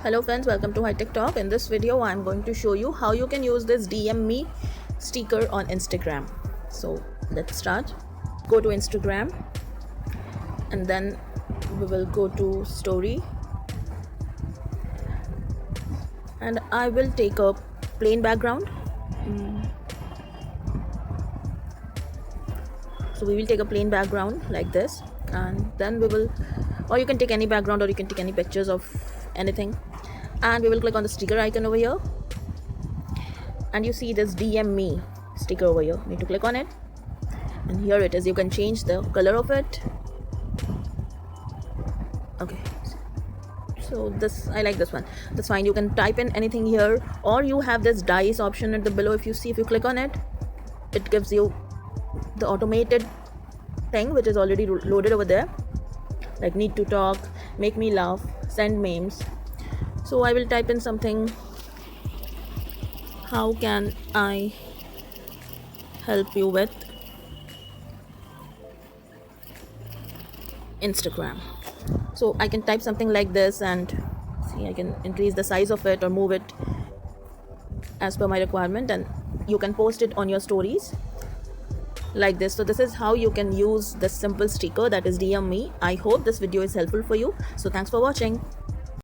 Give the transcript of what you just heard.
Hello friends, welcome to HiTech Talk. In this video I'm going to show you how you can use this DM me sticker on Instagram. So let's start. Go to Instagram and then we will go to story, and I will take a plain background. So we will take a plain background like this, and then we will, or you can take any background, or you can take any pictures of anything, and we will click on the sticker icon over here, and you see this DM me sticker over here. You need to click on it, and here it is. You can change the color of it. Okay, so this, I like this one. That's fine. You can type in anything here, or you have this dice option at the below. If you see, if you click on it, it gives you the automated thing which is already loaded over there, like need to talk, make me laugh, send memes. So I will type in something. How can I help you with Instagram? So I can type something like this, and see, I can increase the size of it or move it as per my requirement, and you can post it on your stories like this. So this is how you can use this simple sticker, that is DM me. I hope this video is helpful for you. So thanks for watching.